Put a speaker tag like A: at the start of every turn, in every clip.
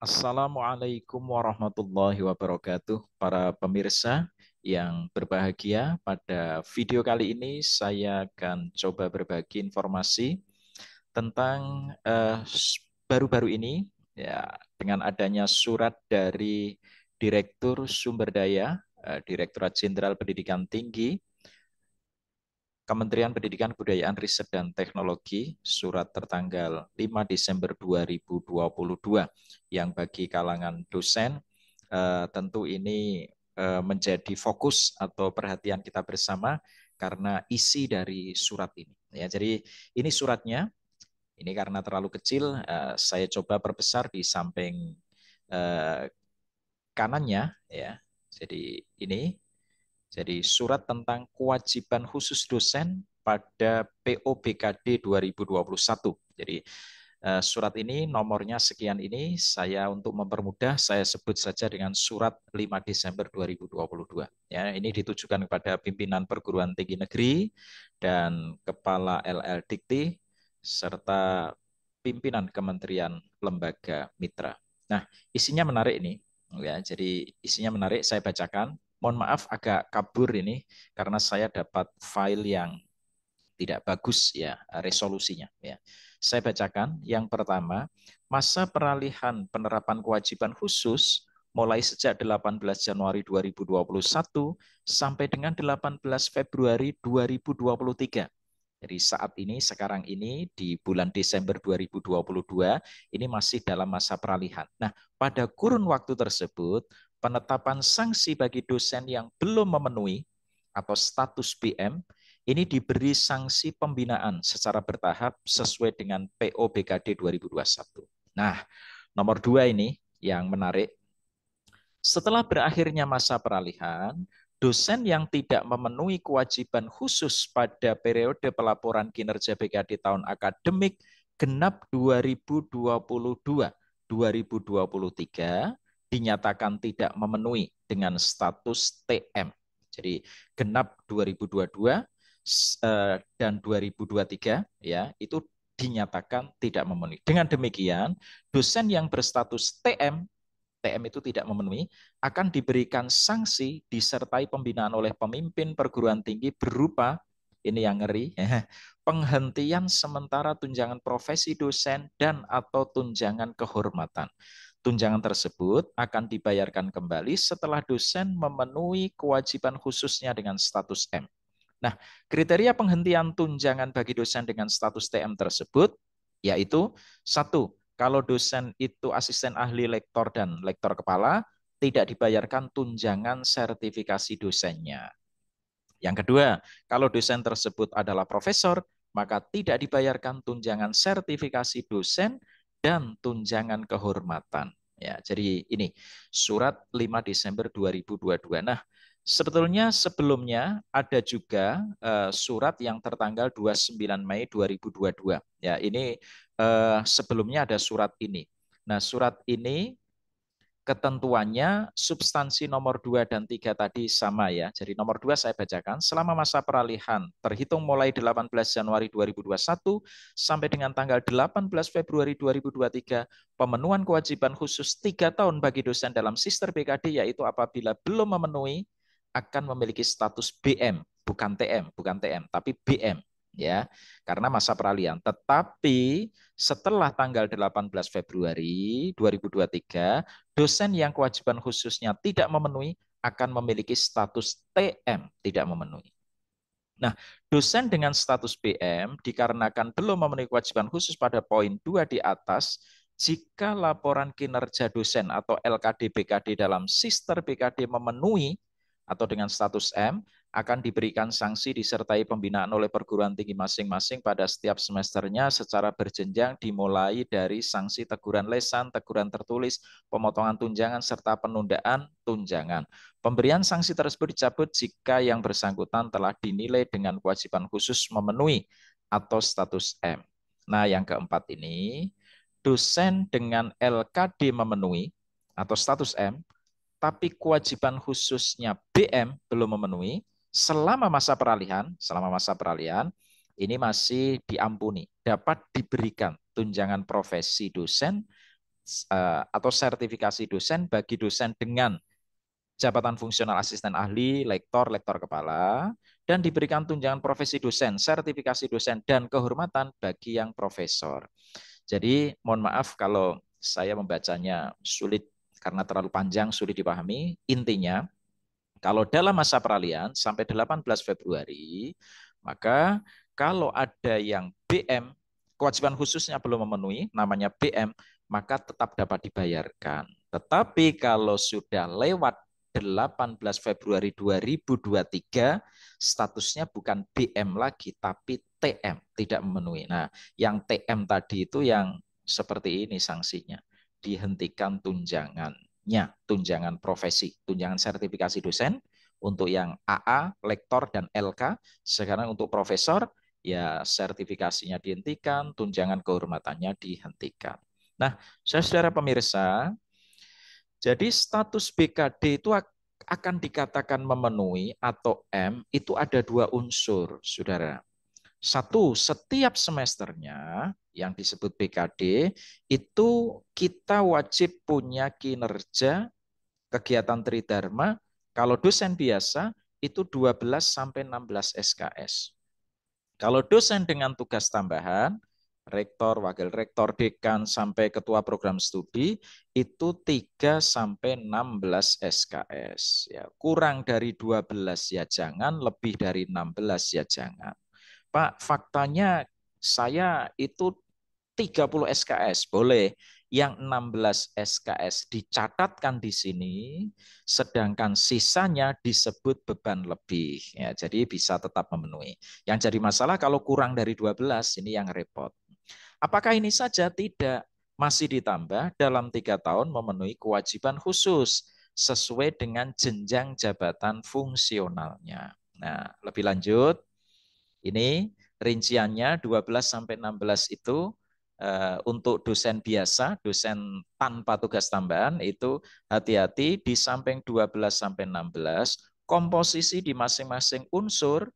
A: Assalamualaikum warahmatullahi wabarakatuh, para pemirsa yang berbahagia. Pada video kali ini saya akan coba berbagi informasi tentang baru-baru ini ya, dengan adanya surat dari Direktur Sumber Daya Direktorat Jenderal Pendidikan Tinggi Kementerian Pendidikan, Kebudayaan, Riset, dan Teknologi, surat tertanggal 5 Desember 2022, yang bagi kalangan dosen tentu ini menjadi fokus atau perhatian kita bersama karena isi dari surat ini. Ya, jadi ini suratnya, ini karena terlalu kecil, saya coba perbesar di samping kanannya. Ya, jadi ini. Jadi surat tentang kewajiban khusus dosen pada POBKD 2021. Jadi surat ini nomornya sekian ini, saya untuk mempermudah saya sebut saja dengan surat 5 Desember 2022. Ya, ini ditujukan kepada pimpinan perguruan tinggi negeri dan kepala LL Dikti serta pimpinan kementerian lembaga mitra. Nah, isinya menarik ini. Ya, jadi isinya menarik, saya bacakan. Mohon maaf agak kabur ini karena saya dapat file yang tidak bagus ya resolusinya ya. Saya bacakan yang pertama, masa peralihan penerapan kewajiban khusus mulai sejak 18 Januari 2021 sampai dengan 18 Februari 2023. Jadi saat ini, sekarang ini di bulan Desember 2022, ini masih dalam masa peralihan. Nah, pada kurun waktu tersebut, penetapan sanksi bagi dosen yang belum memenuhi atau status BM, ini diberi sanksi pembinaan secara bertahap sesuai dengan POBKD 2021. Nah, nomor 2 ini yang menarik. Setelah berakhirnya masa peralihan, dosen yang tidak memenuhi kewajiban khusus pada periode pelaporan kinerja BKD tahun akademik genap 2022-2023 dinyatakan tidak memenuhi dengan status TM. Jadi genap 2022 dan 2023 ya, itu dinyatakan tidak memenuhi. Dengan demikian, dosen yang berstatus TM itu tidak memenuhi, akan diberikan sanksi disertai pembinaan oleh pemimpin perguruan tinggi berupa, ini yang ngeri, penghentian sementara tunjangan profesi dosen dan atau tunjangan kehormatan. Tunjangan tersebut akan dibayarkan kembali setelah dosen memenuhi kewajiban khususnya dengan status M. Nah, kriteria penghentian tunjangan bagi dosen dengan status TM tersebut yaitu satu, kalau dosen itu asisten ahli lektor dan lektor kepala, tidak dibayarkan tunjangan sertifikasi dosennya. Yang kedua, kalau dosen tersebut adalah profesor, maka tidak dibayarkan tunjangan sertifikasi dosen dan tunjangan kehormatan. Ya, jadi ini surat 5 Desember 2022. Nah, sebetulnya sebelumnya ada juga surat yang tertanggal 29 Mei 2022. Ya, ini sebelumnya ada surat ini. Nah, surat ini ketentuannya substansi nomor 2 dan 3 tadi sama ya. Jadi nomor 2 saya bacakan, selama masa peralihan terhitung mulai 18 Januari 2021 sampai dengan tanggal 18 Februari 2023, pemenuhan kewajiban khusus 3 tahun bagi dosen dalam Sister BKD yaitu apabila belum memenuhi akan memiliki status BM, bukan TM, tapi BM ya, karena masa peralihan. Tetapi setelah tanggal 18 Februari 2023, dosen yang kewajiban khususnya tidak memenuhi akan memiliki status TM, tidak memenuhi. Nah, dosen dengan status BM dikarenakan belum memenuhi kewajiban khusus pada poin 2 di atas, jika laporan kinerja dosen atau LKD BKD dalam Sister BKD memenuhi atau dengan status M, akan diberikan sanksi disertai pembinaan oleh perguruan tinggi masing-masing pada setiap semesternya secara berjenjang dimulai dari sanksi teguran lesan, teguran tertulis, pemotongan tunjangan, serta penundaan tunjangan. Pemberian sanksi tersebut dicabut jika yang bersangkutan telah dinilai dengan kewajiban khusus memenuhi atau status M. Nah, yang keempat ini, dosen dengan LKD memenuhi atau status M, tapi kewajiban khususnya BM belum memenuhi, selama masa peralihan, ini masih diampuni, dapat diberikan tunjangan profesi dosen atau sertifikasi dosen bagi dosen dengan jabatan fungsional asisten ahli, lektor, lektor kepala, dan diberikan tunjangan profesi dosen, sertifikasi dosen, dan kehormatan bagi yang profesor. Jadi mohon maaf kalau saya membacanya sulit karena terlalu panjang, sulit dipahami. Intinya, kalau dalam masa peralihan sampai 18 Februari, maka kalau ada yang BM, kewajiban khususnya belum memenuhi, namanya BM, maka tetap dapat dibayarkan. Tetapi kalau sudah lewat 18 Februari 2023, statusnya bukan BM lagi, tapi TM, tidak memenuhi. Nah, yang TM tadi itu yang seperti ini sanksinya. Dihentikan tunjangannya, tunjangan profesi, tunjangan sertifikasi dosen, untuk yang AA, lektor, dan LK. Sekarang untuk profesor, ya sertifikasinya dihentikan, tunjangan kehormatannya dihentikan. Nah, saudara pemirsa, jadi status BKD itu akan dikatakan memenuhi atau M itu ada dua unsur, saudara. Satu, setiap semesternya yang disebut BKD itu kita wajib punya kinerja kegiatan tridharma. Kalau dosen biasa itu 12 sampai 16 SKS. Kalau dosen dengan tugas tambahan, rektor, wakil rektor, dekan, sampai ketua program studi, itu 3 sampai 16 SKS. Ya, kurang dari 12 ya jangan, lebih dari 16 ya jangan. Pak, faktanya saya itu 30 SKS, boleh. Yang 16 SKS dicatatkan di sini, sedangkan sisanya disebut beban lebih. Ya, jadi bisa tetap memenuhi. Yang jadi masalah kalau kurang dari 12, ini yang repot. Apakah ini saja? Tidak. Masih ditambah dalam 3 tahun memenuhi kewajiban khusus sesuai dengan jenjang jabatan fungsionalnya. Nah, lebih lanjut, ini rinciannya 12 sampai 16 itu untuk dosen biasa, dosen tanpa tugas tambahan itu hati-hati di samping 12 sampai 16 komposisi di masing-masing unsur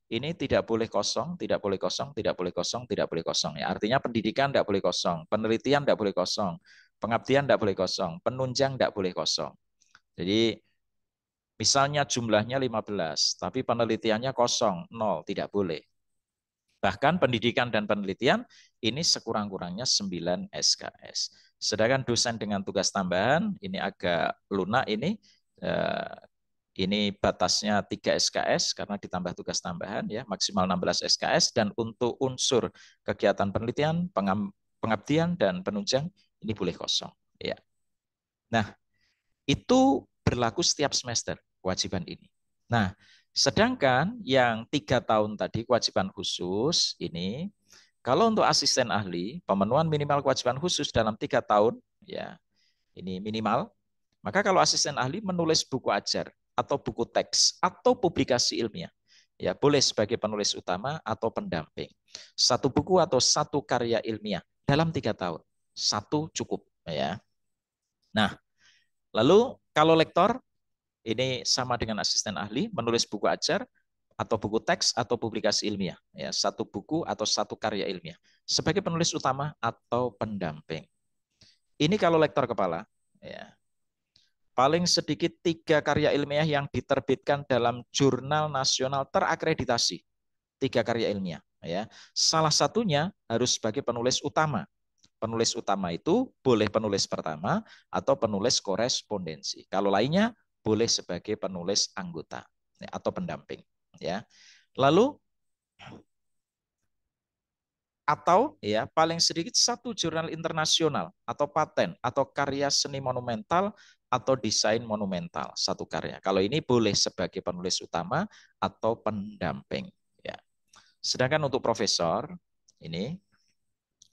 A: ini tidak boleh kosong, tidak boleh kosong, tidak boleh kosong, tidak boleh kosong. Ya, artinya pendidikan tidak boleh kosong, penelitian tidak boleh kosong, pengabdian tidak boleh kosong, penunjang tidak boleh kosong. Jadi misalnya jumlahnya 15, tapi penelitiannya kosong, 0, tidak boleh. Bahkan pendidikan dan penelitian ini sekurang-kurangnya 9 SKS. Sedangkan dosen dengan tugas tambahan ini agak lunak ini batasnya 3 SKS karena ditambah tugas tambahan ya, maksimal 16 SKS, dan untuk unsur kegiatan penelitian, pengabdian dan penunjang ini boleh kosong ya. Nah, itu berlaku setiap semester kewajiban ini. Nah, sedangkan yang 3 tahun tadi kewajiban khusus ini, kalau untuk asisten ahli, pemenuhan minimal kewajiban khusus dalam 3 tahun, ya ini minimal, maka kalau asisten ahli menulis buku ajar, atau buku teks, atau publikasi ilmiah, ya boleh sebagai penulis utama atau pendamping. Satu buku atau satu karya ilmiah dalam 3 tahun. Satu cukup. Ya. Nah, lalu kalau lektor, ini sama dengan asisten ahli, menulis buku ajar, atau buku teks, atau publikasi ilmiah. Ya, satu buku atau satu karya ilmiah. Sebagai penulis utama atau pendamping. Ini kalau lektor kepala. Ya. Paling sedikit 3 karya ilmiah yang diterbitkan dalam jurnal nasional terakreditasi. 3 karya ilmiah. Ya. Salah satunya harus sebagai penulis utama. Penulis utama itu boleh penulis pertama atau penulis korespondensi. Kalau lainnya boleh sebagai penulis anggota atau pendamping. Ya. Lalu atau ya paling sedikit satu jurnal internasional atau paten atau karya seni monumental atau desain monumental satu karya. Kalau ini boleh sebagai penulis utama atau pendamping. Ya. Sedangkan untuk profesor ini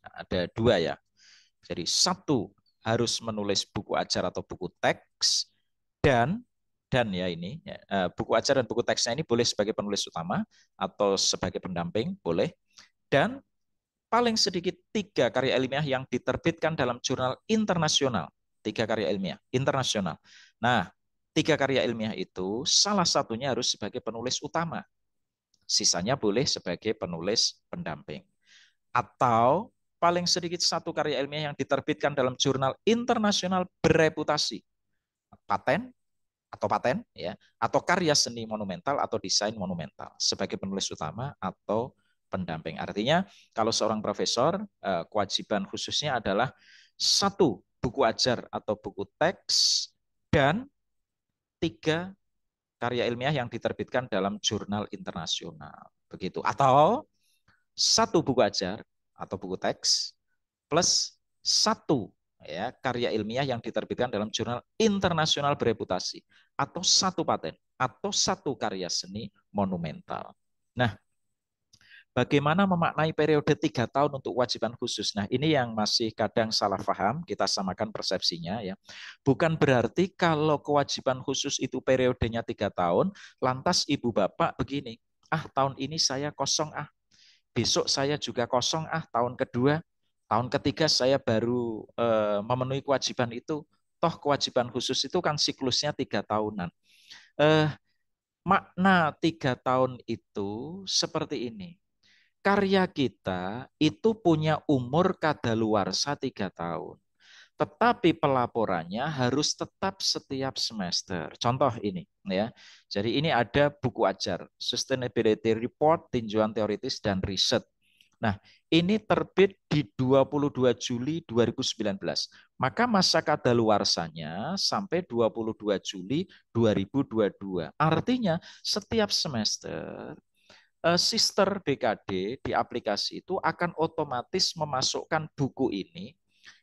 A: ada 2 ya. Jadi satu harus menulis buku ajar atau buku teks, dan ya ini buku ajar dan buku teksnya ini boleh sebagai penulis utama atau sebagai pendamping boleh, dan paling sedikit 3 karya ilmiah yang diterbitkan dalam jurnal internasional. 3 karya ilmiah internasional. Nah, 3 karya ilmiah itu salah satunya harus sebagai penulis utama, sisanya boleh sebagai penulis pendamping. Atau paling sedikit satu karya ilmiah yang diterbitkan dalam jurnal internasional bereputasi, paten ya, atau karya seni monumental atau desain monumental sebagai penulis utama atau pendamping. Artinya kalau seorang profesor kewajiban khususnya adalah satu buku ajar atau buku teks dan tiga karya ilmiah yang diterbitkan dalam jurnal internasional. Begitu. Atau satu buku ajar atau buku teks plus satu ya karya ilmiah yang diterbitkan dalam jurnal internasional bereputasi atau satu paten atau satu karya seni monumental. Nah, bagaimana memaknai periode 3 tahun untuk kewajiban khusus? Nah, ini yang masih kadang salah paham, kita samakan persepsinya ya. Bukan berarti kalau kewajiban khusus itu periodenya 3 tahun, lantas ibu bapak begini, tahun ini saya kosong besok saya juga kosong tahun kedua, tahun ketiga saya baru memenuhi kewajiban itu. Toh kewajiban khusus itu kan siklusnya 3 tahunan. Makna 3 tahun itu seperti ini. Karya kita itu punya umur kadaluarsa 3 tahun. Tetapi pelaporannya harus tetap setiap semester. Contoh ini, ya. Jadi ini ada buku ajar, Sustainability Report, tinjauan teoritis dan riset. Nah, ini terbit di 22 Juli 2019. Maka masa kadaluarsanya sampai 22 Juli 2022. Artinya setiap semester sister BKD di aplikasi itu akan otomatis memasukkan buku ini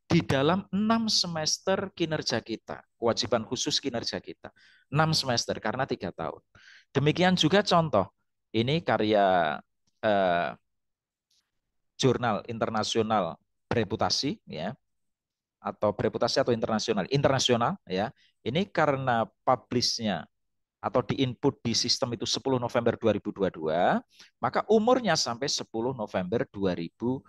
A: di dalam 6 semester kinerja kita, kewajiban khusus kinerja kita. 6 semester karena 3 tahun. Demikian juga contoh, ini karya jurnal internasional bereputasi ya, atau bereputasi atau internasional ya. Ini karena publishnya atau diinput di sistem itu 10 November 2022, maka umurnya sampai 10 November 2025.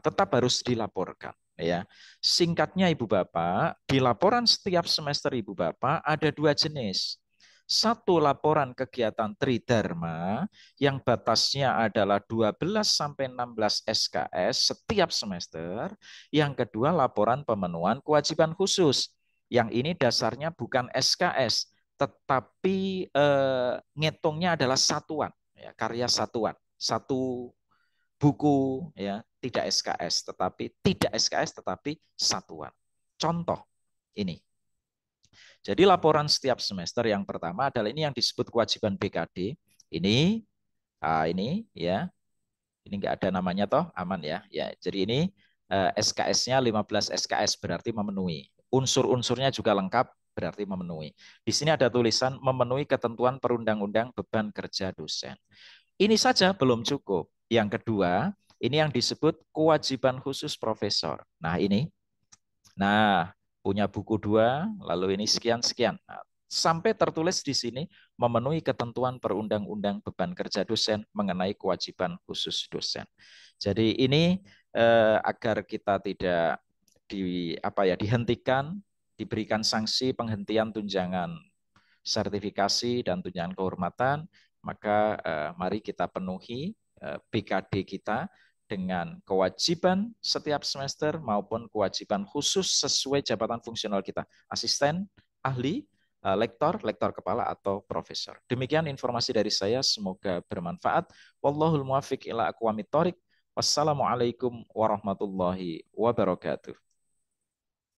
A: Tetap harus dilaporkan. Ya, singkatnya Ibu Bapak, di laporan setiap semester Ibu Bapak ada 2 jenis. Satu laporan kegiatan Tridharma yang batasnya adalah 12 sampai 16 SKS setiap semester. Yang kedua laporan pemenuhan kewajiban khusus. Yang ini dasarnya bukan SKS, tetapi ngitungnya adalah satuan, ya, karya satuan, satu buku ya, tidak SKS tetapi satuan. Contoh ini. Jadi laporan setiap semester yang pertama adalah ini yang disebut kewajiban BKD. Ini ini ya. Ini enggak ada namanya toh, aman ya. Ya, jadi ini SKS-nya 15 SKS berarti memenuhi. Unsur-unsurnya juga lengkap berarti memenuhi. Di sini ada tulisan memenuhi ketentuan perundang-undang beban kerja dosen. Ini saja belum cukup. Yang kedua, ini yang disebut kewajiban khusus profesor. Nah, ini. Nah, punya buku 2, lalu ini sekian-sekian. Nah, sampai tertulis di sini memenuhi ketentuan perundang-undang beban kerja dosen mengenai kewajiban khusus dosen. Jadi ini agar kita tidak dihentikan, diberikan sanksi penghentian tunjangan sertifikasi dan tunjangan kehormatan, maka mari kita penuhi BKD kita dengan kewajiban setiap semester maupun kewajiban khusus sesuai jabatan fungsional kita, asisten, ahli, lektor, lektor kepala, atau profesor. Demikian informasi dari saya, semoga bermanfaat. Wallahul muwaffiq ila aqwamit thoriq. Wassalamualaikum warahmatullahi wabarakatuh.